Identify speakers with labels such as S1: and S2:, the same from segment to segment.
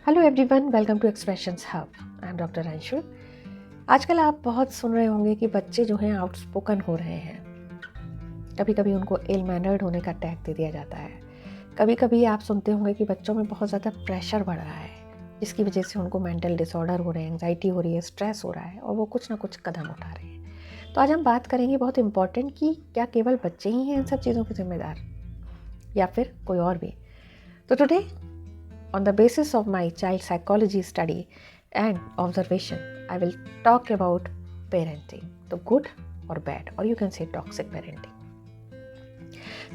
S1: Hello everyone, welcome to expressions hub. I am doctor Anshu. आजकल आप बहुत सुन रहे होंगे कि बच्चे जो हैं आउटस्पोकन हो रहे हैं। कभी कभी उनको इल मैनर्ड होने का टैग दे दिया जाता है। कभी कभी आप सुनते होंगे कि बच्चों में बहुत ज़्यादा प्रेशर बढ़ रहा है, जिसकी वजह से उनको मेंटल डिसऑर्डर हो रहे हैं, एंजाइटी हो रही है, स्ट्रेस हो रहा है और वो कुछ ना कुछ कदम उठा रहे हैं। तो आज हम बात करेंगे बहुत इंपॉर्टेंट कि क्या केवल बच्चे ही हैं इन सब चीज़ों के जिम्मेदार या फिर कोई और भी। तो today, on the basis of my child psychology study and observation, I will talk about parenting, the good or bad, or you can say toxic parenting.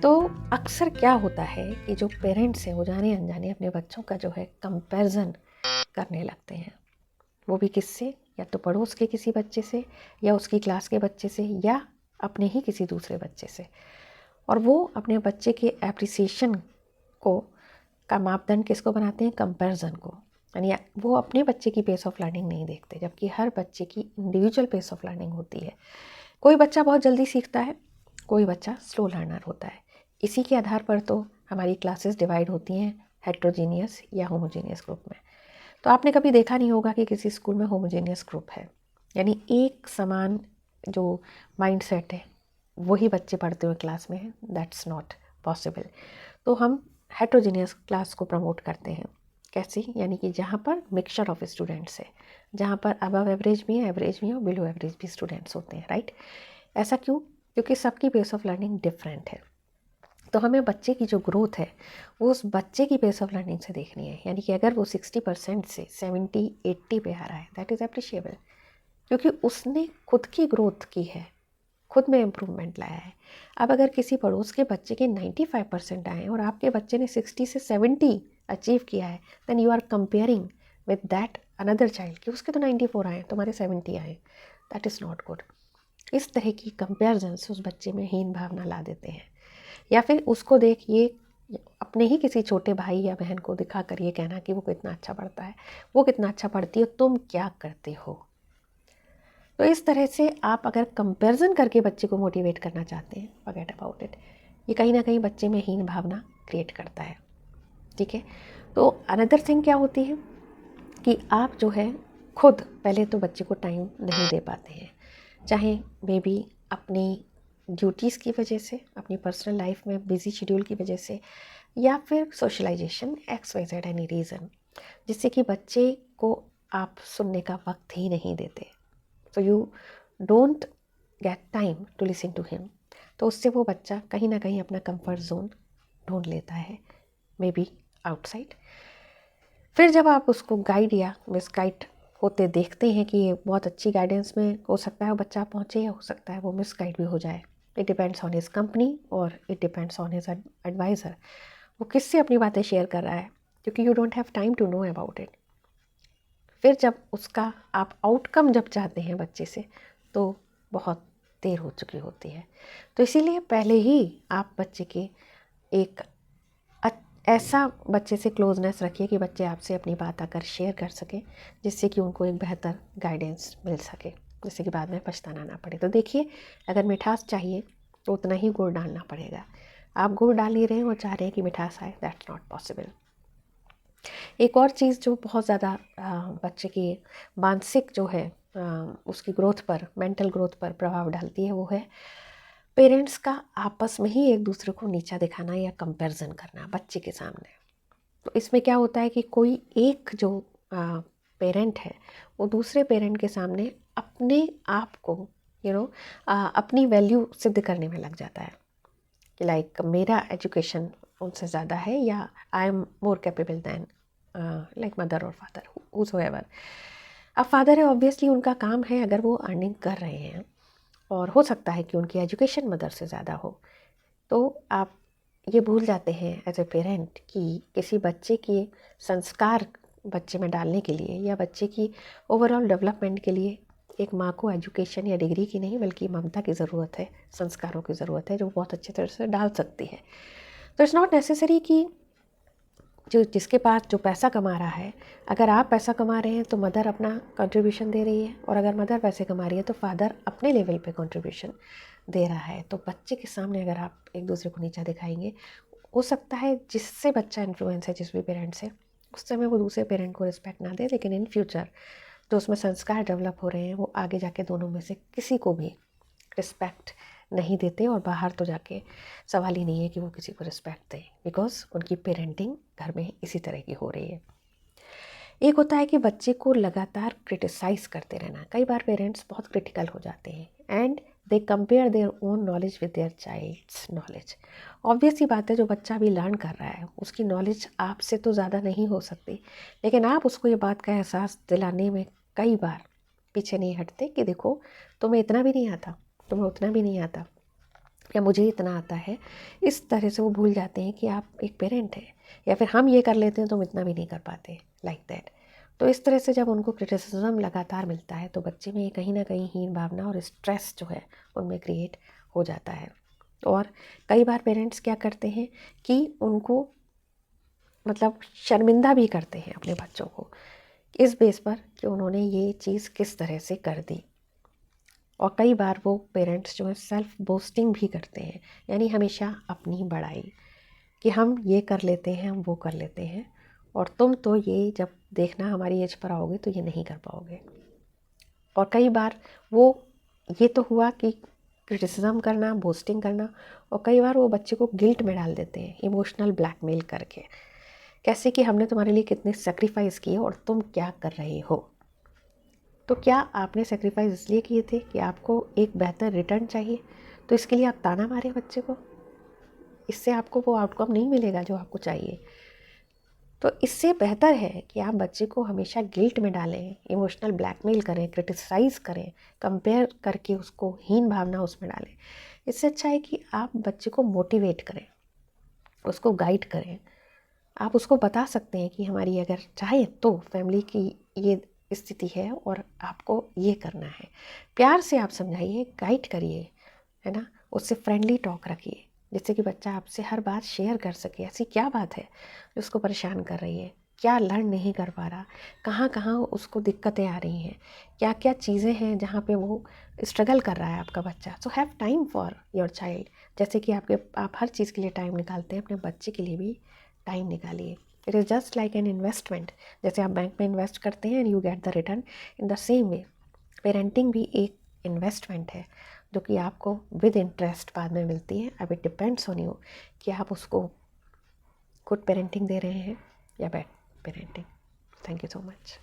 S1: तो अक्सर क्या होता है कि जो पेरेंट्स हैं वो जाने अनजाने अपने बच्चों का जो है कंपैरिजन करने लगते हैं। वो भी किससे? या तो पड़ोस के किसी बच्चे से, या उसकी क्लास के बच्चे से, या अपने ही किसी दूसरे बच्चे से। और वो अपने बच्चे के एप्रिसिएशन को का मापदंड किसको बनाते हैं? कंपैरिजन को। यानी वो अपने बच्चे की पेस ऑफ लर्निंग नहीं देखते, जबकि हर बच्चे की इंडिविजुअल पेस ऑफ लर्निंग होती है। कोई बच्चा बहुत जल्दी सीखता है, कोई बच्चा स्लो लर्नर होता है। इसी के आधार पर तो हमारी क्लासेस डिवाइड होती हैं हेट्रोजीनियस या होमोजीनियस ग्रुप में। तो आपने कभी देखा नहीं होगा कि किसी स्कूल में होमोजीनियस ग्रुप है, यानी एक समान जो माइंड सेट है वही बच्चे पढ़ते हुए क्लास में हैं। That's not possible. तो हम हेट्रोजीनियस क्लास को प्रमोट करते हैं। कैसे? यानी कि जहाँ पर मिक्सचर ऑफ स्टूडेंट्स है, जहाँ पर अबव एवरेज भी है, एवरेज भी है और बिलो एवरेज भी स्टूडेंट्स होते हैं, राइट? ऐसा क्यों? क्योंकि सबकी पेस ऑफ लर्निंग डिफरेंट है। तो हमें बच्चे की जो ग्रोथ है वो उस बच्चे की पेस ऑफ लर्निंग से देखनी है। यानी कि अगर वो 60% से 70-80 पे आ रहा है, दैट इज़ अप्रिशिएबल, क्योंकि उसने खुद की ग्रोथ की है, खुद में इम्प्रूवमेंट लाया है। अब अगर किसी पड़ोस के बच्चे के 95% आए और आपके बच्चे ने 60 से 70 अचीव किया है, then you are comparing with that another child कि उसके तो 94 आए, तुम्हारे 70 आए। That is not good. इस तरह की कंपेरिजन्स उस बच्चे में हीन भावना ला देते हैं। या फिर उसको देख ये अपने ही किसी छोटे भाई या बहन को दिखा कर ये कहना कि वो कितना अच्छा पढ़ता है, वो कितना अच्छा पढ़ती है, तुम क्या करते हो। तो इस तरह से आप अगर कंपैरिजन करके बच्चे को मोटिवेट करना चाहते हैं, फॉरगेट अबाउट इट। ये कहीं ना कहीं बच्चे में हीन भावना क्रिएट करता है। ठीक है। तो अनदर थिंग क्या होती है कि आप जो है खुद पहले तो बच्चे को टाइम नहीं दे पाते हैं, चाहे मे बी अपनी ड्यूटीज़ की वजह से, अपनी पर्सनल लाइफ में बिजी शेड्यूल की वजह से, या फिर सोशलाइजेशन, XYZ एनी रीज़न, जिससे कि बच्चे को आप सुनने का वक्त ही नहीं देते। So you don't get time to listen to him. तो उससे वो बच्चा कहीं ना कहीं अपना कंफर्ट जोन ढूंढ लेता है, मे बी आउटसाइड। फिर जब आप उसको गाइड या मिसगाइड होते देखते हैं कि ये बहुत अच्छी गाइडेंस में हो सकता है वो बच्चा पहुँचे, या हो सकता है वो मिसगाइड भी हो जाए। It depends on his company और it depends on his adviser. वो किससे अपनी बातें शेयर कर रहा है, क्योंकि you don't have time to know about it. फिर जब उसका आप आउटकम जब चाहते हैं बच्चे से, तो बहुत देर हो चुकी होती है। तो इसीलिए पहले ही आप बच्चे के एक ऐसा बच्चे से क्लोजनेस रखिए कि बच्चे आपसे अपनी बात आकर शेयर कर सकें, जिससे कि उनको एक बेहतर गाइडेंस मिल सके, जिससे कि बाद में पछताना ना पड़े। तो देखिए, अगर मिठास चाहिए तो उतना ही गुड़ डालना पड़ेगा। आप गुड़ डाल ही रहे हैं और चाह रहे हैं कि मिठास आए, दैट्स नॉट पॉसिबल। एक और चीज़ जो बहुत ज़्यादा बच्चे की मानसिक जो है उसकी ग्रोथ पर, मेंटल ग्रोथ पर प्रभाव डालती है, वो है पेरेंट्स का आपस में ही एक दूसरे को नीचा दिखाना या कंपैरिजन करना बच्चे के सामने। तो इसमें क्या होता है कि कोई एक जो पेरेंट है वो दूसरे पेरेंट के सामने अपने आप को अपनी वैल्यू सिद्ध करने में लग जाता है कि लाइक मेरा एजुकेशन उनसे ज़्यादा है, या I am more capable than like mother और फादर, हूज़ोएवर। अब फादर है, ऑब्वियसली उनका काम है, अगर वो अर्निंग कर रहे हैं और हो सकता है कि उनकी एजुकेशन मदर से ज़्यादा हो, तो आप ये भूल जाते हैं एज ए पेरेंट कि किसी बच्चे के संस्कार बच्चे में डालने के लिए या बच्चे की ओवरऑल डेवलपमेंट के लिए एक माँ को एजुकेशन या डिग्री की नहीं बल्कि ममता की ज़रूरत है, संस्कारों की ज़रूरत है, जो बहुत अच्छी तरह से डाल सकती है। तो इट्स नॉट नेसेसरी कि जो जिसके पास जो पैसा कमा रहा है, अगर आप पैसा कमा रहे हैं तो मदर अपना कंट्रीब्यूशन दे रही है, और अगर मदर पैसे कमा रही है तो फादर अपने लेवल पे कंट्रीब्यूशन दे रहा है। तो बच्चे के सामने अगर आप एक दूसरे को नीचा दिखाएंगे, हो सकता है जिससे बच्चा इन्फ्लुएंस है, जिस भी पेरेंट से, उस समय वो दूसरे पेरेंट को रिस्पेक्ट ना दे, लेकिन इन फ्यूचर जो उसमें संस्कार डेवलप हो रहे हैं वो आगे जाके दोनों में से किसी को भी रिस्पेक्ट नहीं देते, और बाहर तो जाके सवाल ही नहीं है कि वो किसी को रिस्पेक्ट दें, बिकॉज उनकी पेरेंटिंग घर में इसी तरह की हो रही है। एक होता है कि बच्चे को लगातार क्रिटिसाइज करते रहना। कई बार पेरेंट्स बहुत क्रिटिकल हो जाते हैं and they compare their own knowledge with their child's knowledge. Obvious सी बात है, जो बच्चा अभी लर्न कर रहा है उसकी नॉलेज आपसे तो ज़्यादा नहीं हो सकती, लेकिन आप उसको ये बात का एहसास दिलाने में कई बार पीछे नहीं हटते कि देखो तुम्हें इतना भी नहीं आता, तुम्हें उतना भी नहीं आता, या मुझे इतना आता है। इस तरह से वो भूल जाते हैं कि आप एक पेरेंट हैं, या फिर हम ये कर लेते हैं तुम इतना भी नहीं कर पाते, लाइक दैट। तो इस तरह से जब उनको क्रिटिसिज्म लगातार मिलता है तो बच्चे में कहीं ना कहीं हीन भावना और स्ट्रेस जो है उनमें क्रिएट हो जाता है। और कई बार पेरेंट्स क्या करते हैं कि उनको मतलब शर्मिंदा भी करते हैं अपने बच्चों को, इस बेस पर कि उन्होंने ये चीज़ किस तरह से कर दी। और कई बार वो पेरेंट्स जो है सेल्फ बोस्टिंग भी करते हैं, यानी हमेशा अपनी बड़ाई, कि हम ये कर लेते हैं, हम वो कर लेते हैं, और तुम तो ये जब देखना हमारी एज पर आओगे तो ये नहीं कर पाओगे। और कई बार वो ये तो हुआ कि क्रिटिसिज्म करना, बोस्टिंग करना, और कई बार वो बच्चे को गिल्ट में डाल देते हैं इमोशनल ब्लैकमेल करके, कैसे कि हमने तुम्हारे लिए कितने सेक्रीफाइस किए और तुम क्या कर रहे हो। तो क्या आपने सेक्रीफाइस इसलिए किए थे कि आपको एक बेहतर रिटर्न चाहिए, तो इसके लिए आप ताना मारे बच्चे को? इससे आपको वो आउटकम नहीं मिलेगा जो आपको चाहिए। तो इससे बेहतर है कि आप बच्चे को हमेशा गिल्ट में डालें, इमोशनल ब्लैकमेल करें, क्रिटिसाइज करें, कंपेयर करके उसको हीन भावना उसमें डालें। इससे अच्छा है कि आप बच्चे को मोटिवेट करें, उसको गाइड करें। आप उसको बता सकते हैं कि हमारी अगर चाहे तो फैमिली की ये स्थिति है और आपको ये करना है। प्यार से आप समझाइए, गाइड करिए, है ना। उससे फ्रेंडली टॉक रखिए, जिससे कि बच्चा आपसे हर बात शेयर कर सके। ऐसी क्या बात है जो उसको परेशान कर रही है, क्या लर्न नहीं कर पा रहा, कहाँ कहाँ उसको दिक्कतें आ रही हैं, क्या क्या चीज़ें हैं जहाँ पे वो स्ट्रगल कर रहा है आपका बच्चा। So have time for your child. जैसे कि आप हर चीज़ के लिए टाइम निकालते हैं, अपने बच्चे के लिए भी टाइम निकालिए। It is just like an investment. जैसे आप बैंक में इन्वेस्ट करते हैं and you get the return, in the same way parenting भी एक इन्वेस्टमेंट है जो कि आपको विद इंटरेस्ट बाद में मिलती है। अब इट डिपेंड्स ऑन यू कि आप उसको गुड पेरेंटिंग दे रहे हैं या bad parenting. Thank you so much.